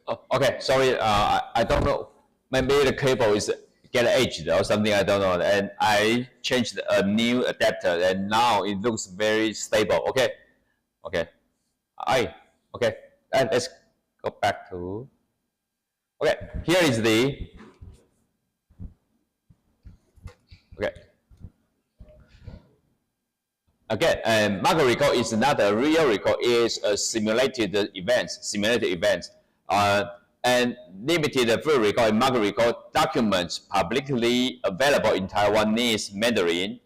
Oh, okay, sorry, I don't know. Maybe the cable is get aged or something, I don't know. And I changed a new adapter and now it looks very stable. Okay, okay. Okay, and let's go back to, okay, here is the, okay. Again, market record is not a real record, it's a simulated event. And limited free record and market record documents publicly available in Taiwanese Mandarin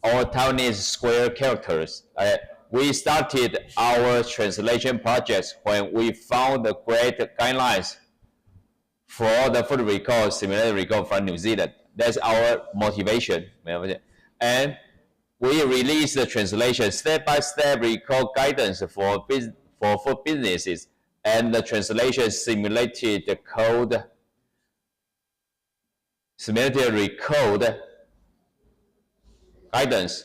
or Taiwanese square characters. We started our translation project when we found the great guidelines for the food record, simulated record from New Zealand. That's our motivation. And we released the translation step-by-step record guidance for food businesses, and the translation simulated record guidance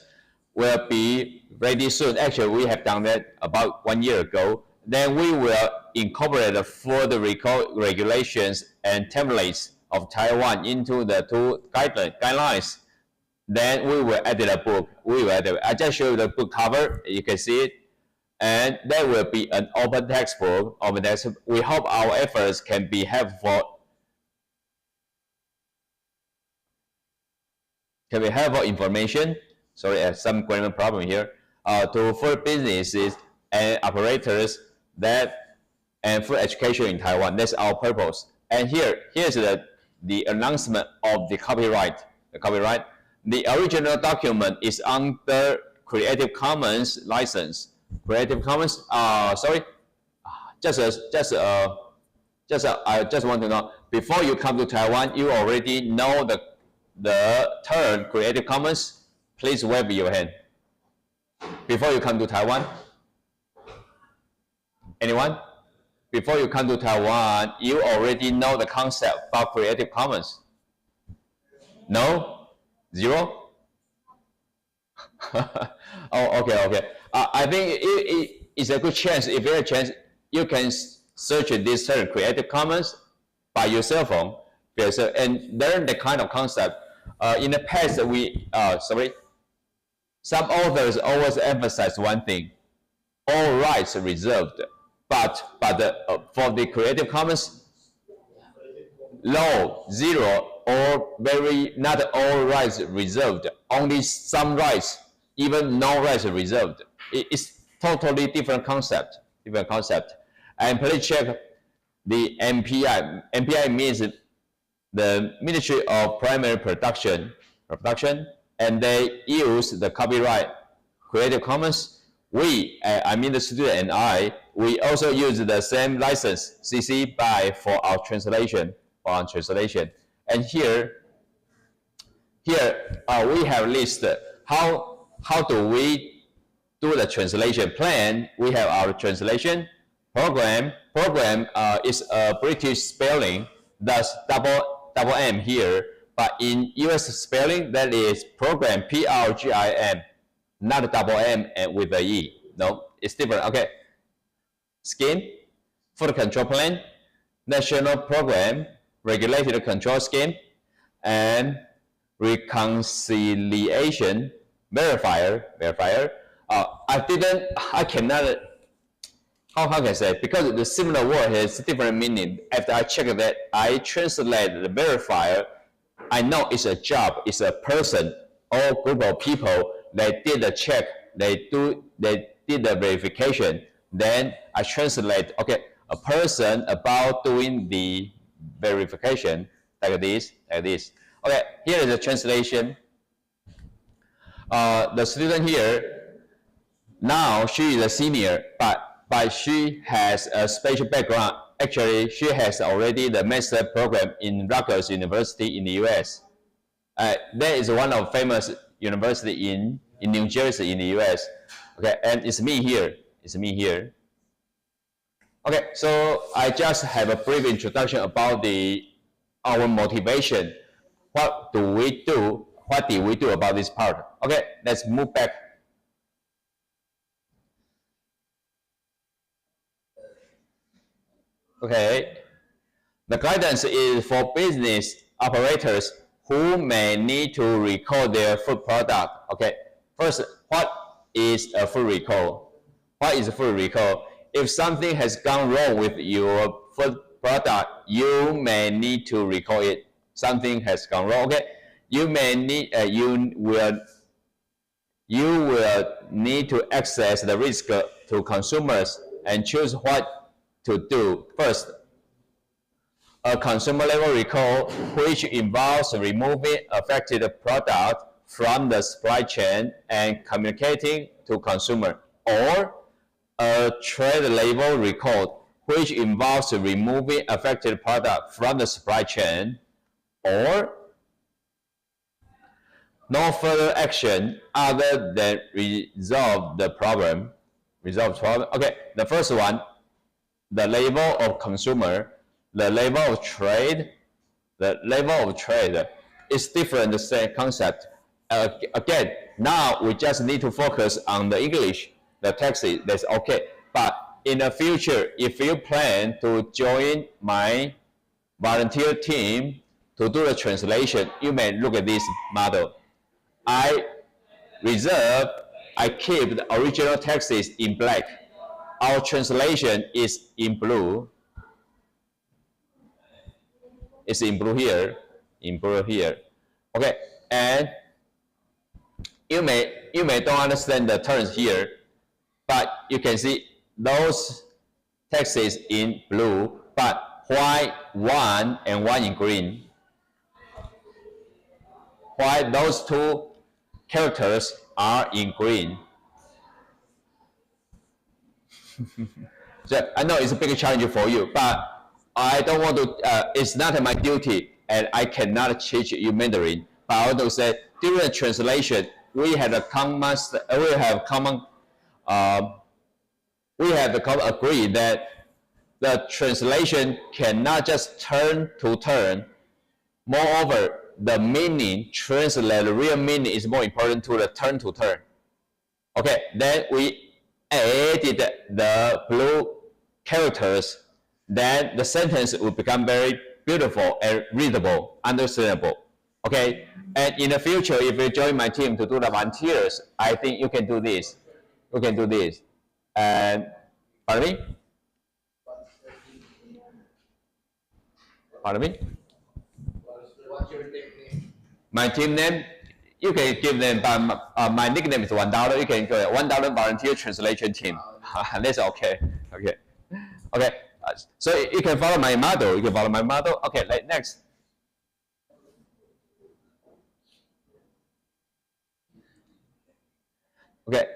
will be ready soon. Actually, we have done that about 1 year ago. Then we will incorporate the food record regulations and templates of Taiwan into the two guidelines. Then we will edit a book. I just show you the book cover. You can see it. And there will be an open textbook. We hope our efforts can be helpful. Information. Sorry, I have some grammar problem here. To food businesses and operators and food education in Taiwan. That's our purpose. And here's the announcement of the copyright. The original document is under Creative Commons license. Creative Commons. Sorry. I just want to know, before you come to Taiwan, you already know the term Creative Commons. Please wave your hand. Before you come to Taiwan, anyone? Before you come to Taiwan, you already know the concept about Creative Commons. No? Zero? Oh, okay. I think it's a good chance. If there's a chance, you can search this term Creative Commons by your cell phone and learn the kind of concept. In the past, some authors always emphasize one thing: all rights reserved. But for the Creative Commons, low, zero, or not all rights reserved, only some rights, even no rights reserved. It's totally different concept. And please check the MPI. MPI means the Ministry of Primary Production, and they use the copyright Creative Commons. I mean the student and we also use the same license, CC BY, for our translation. And here we have listed how do we do the translation plan. We have our translation program. Program is a British spelling, thus double M here. But in US spelling, that is program, PRGIM, not double M and with a E. No, it's different. Okay. Scheme, food control plan, national program, regulated control scheme, and reconciliation verifier. I cannot, how can I say, because the similar word has different meaning. After I check that, I translate the verifier, I know it's a job, it's a person or group of people. They did the check, they did the verification. Then I translate, okay, a person about doing the verification, like this. Okay, here is the translation. The student here, now she is a senior, but she has a special background. Actually, she has already the master program in Rutgers University in the US. There is one of famous university in New Jersey in the US. Okay, and it's me here. Okay, so I just have a brief introduction about our motivation. What do we do? What did we do about this part? Okay, let's move back. Okay, The guidance is for business operators who may need to recall their food product. Okay, first, what is a food recall? What is a food recall? If something has gone wrong with your food product, you may need to recall it. Something has gone wrong. Okay, you may need you will need to assess the risk to consumers and choose what to do. First, a consumer level recall, which involves removing affected product from the supply chain and communicating to consumer, or a trade label recall, which involves removing affected product from the supply chain, or no further action other than resolve the problem. Okay, the first one, the label of consumer, the label of trade. The label of trade is different, the same concept. Again, now we just need to focus on the English, the text, that's okay. But in the future, if you plan to join my volunteer team to do the translation, you may look at this model. I keep the original text in black. Our translation is in blue. It's in blue here, Okay, and you may don't understand the terms here, but you can see those texts in blue, but why one and one in green? Why those two characters are in green? So I know it's a big challenge for you, but I don't want to, it's not my duty, and I cannot teach you Mandarin. But I want to say, during the translation, we have a common agree that the translation cannot just turn to turn. Moreover, the meaning, translate the real meaning is more important to the turn to turn. Okay, then we added the blue characters, then the sentence will become very beautiful and readable, understandable. Okay, and in the future, if you join my team to do the volunteers, I think you can do this. You can do this. And pardon me? Pardon me? What's your nickname? My team name? You can give them, but my nickname is $1. You can go $1 volunteer translation team. That's okay. Okay. Okay. So you can follow my model. You can follow my model. Okay. Next. Okay.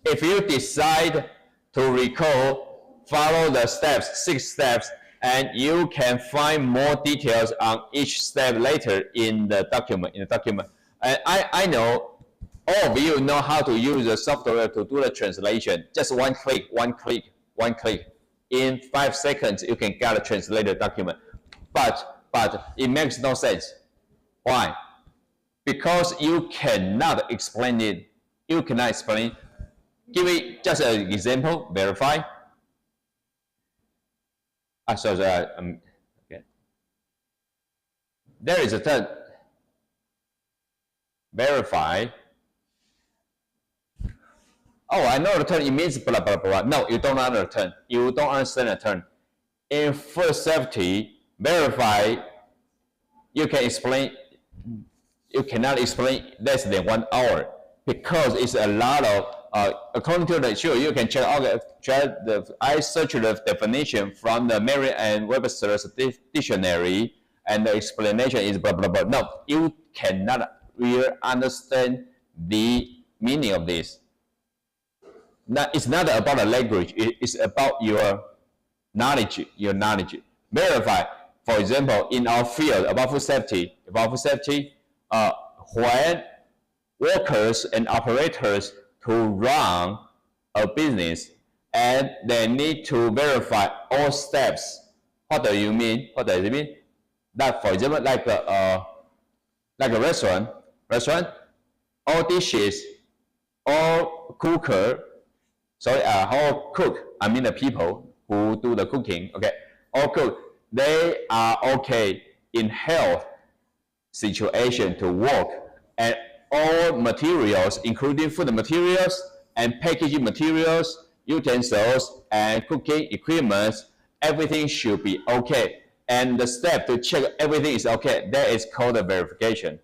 If you decide to recall, follow the steps, 6 steps, and you can find more details on each step later in the document. And I know all of you know how to use the software to do the translation. Just one click. In 5 seconds, you can get a translated document. But it makes no sense. Why? Because you cannot explain it. You cannot explain. Give me just an example. Verify. Okay. There is a term. Verify. Oh, I know the term. It means blah blah blah. No, you don't understand the term. You don't understand the term. In food safety, verify. You can explain. You cannot explain less than 1 hour because it's a lot of. According to the sure, you can check out. I searched the definition from the Merriam-Webster's dictionary, and the explanation is blah blah blah. No, you cannot really understand the meaning of this. It's not about the language. It's about your knowledge. Verify. For example, in our field about food safety, when workers and operators to run a business and they need to verify all steps. What do you mean? What does it mean? That, for example, like a restaurant, all dishes, all cooker, all cook, I mean the people who do the cooking, okay, all cook, they are okay in health situation to work, and all materials, including food materials and packaging materials, utensils, and cooking equipment, everything should be okay. And the step to check everything is okay, that is called a verification.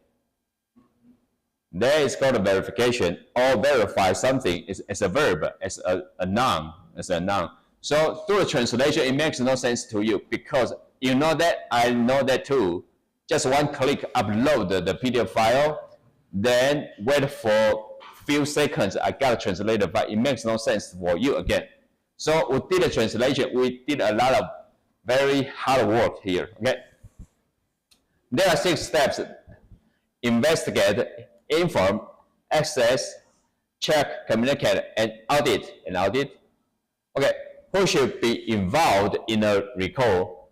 That is called a verification, or verify something is a verb, as a noun, So through the translation, it makes no sense to you because you know that, I know that too. Just one click, upload the PDF file, then wait for few seconds, I got a translated file. It makes no sense for you again. So we did a translation, we did a lot of very hard work here, okay? There are 6 steps: investigate, inform, access, check, communicate, and audit. Okay, who should be involved in a recall?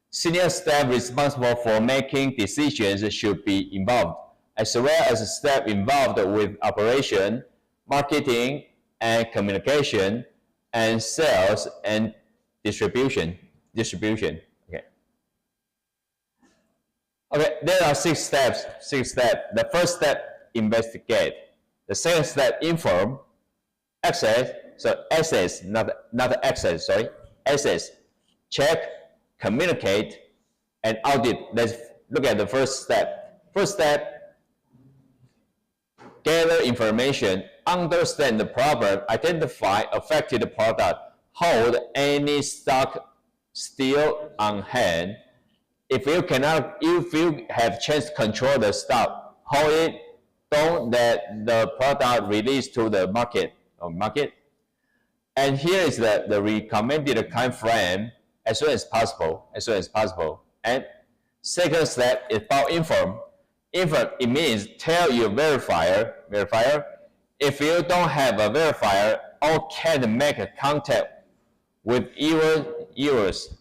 Senior staff responsible for making decisions should be involved, as well as staff involved with operation, marketing, and communication, and sales and distribution. Okay, there are 6 steps. The first step, investigate. The second step, inform. Access, not access, sorry. Access, check, communicate, and audit. Let's look at the first step. First step, gather information, understand the problem, identify affected product, hold any stock still on hand. If you have chance to control the stock, hold it. Don't let the product release to the market. And here is the recommended time frame, as soon as possible. And second step is about inform. Inform, it means tell your verifier. If you don't have a verifier or can't make a contact with yours.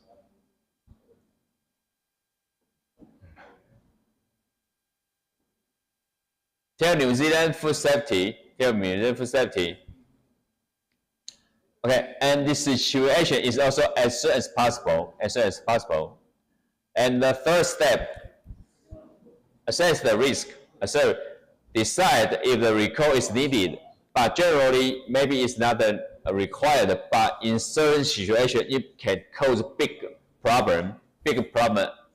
Tell New Zealand Food Safety. Okay, and this situation is also as soon as possible. And the third step, assess the risk. Decide if the recall is needed, but generally maybe it's not required. But in certain situations, it can cause big problem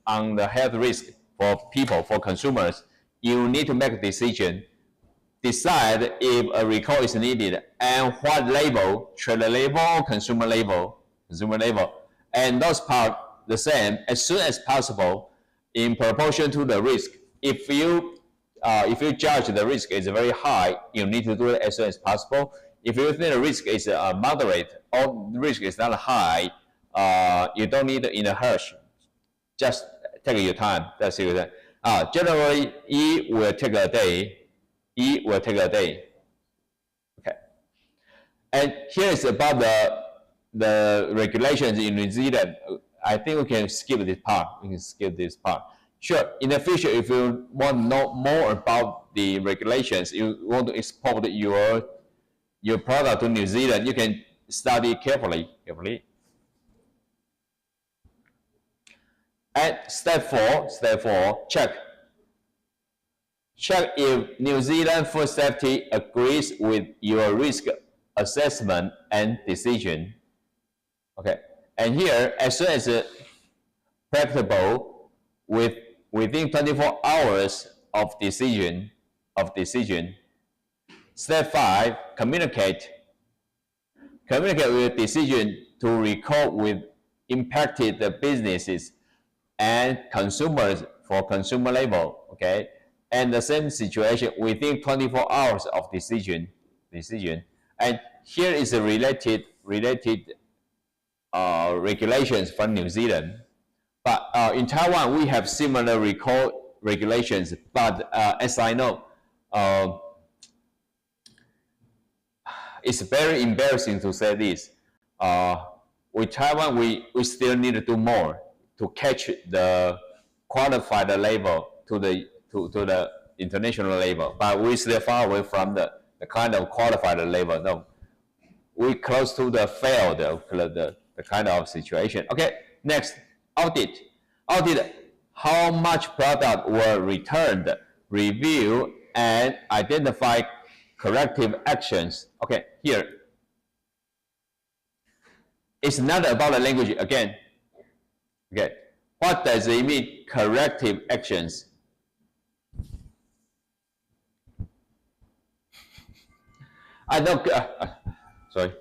on the health risk for people, for consumers. You need to make a decision. Decide if a recall is needed and what label, trade label or consumer label. And those parts the same, as soon as possible in proportion to the risk. If you judge the risk is very high, you need to do it as soon as possible. If you think the risk is moderate or the risk is not high, you don't need it in a hurry. Just take your time. That's it. Generally, it will take a day. Okay. And here is about the regulations in New Zealand. I think we can skip this part. Sure, in the future, if you want to know more about the regulations, you want to export your product to New Zealand, you can study carefully. And step 4, check. Check if New Zealand Food Safety agrees with your risk assessment and decision. Okay, and here, as soon as practicable, within 24 hours of decision. Step 5, communicate. Communicate with decision to recall with impacted businesses and consumers for consumer label. Okay, and the same situation within 24 hours of decision. And here is a related regulations from New Zealand. But in Taiwan, we have similar recall regulations. But as I know, it's very embarrassing to say this. With Taiwan, we still need to do more to catch the qualified label to the international label. But we still far away from the kind of qualified label. No, we close to the failed the kind of situation. Okay, next. Audit. Audit how much product were returned, review, and identify corrective actions. Okay, here. It's not about the language again. Okay, what does it mean, corrective actions? I don't, sorry.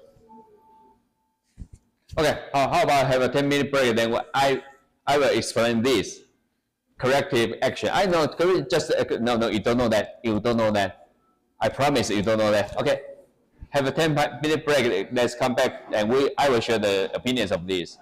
Okay, how about have a 10-minute break, then I will explain this. Corrective action. I know, just, no, you don't know that. You don't know that. I promise you don't know that. Okay, have a 10-minute break, let's come back and I will share the opinions of this.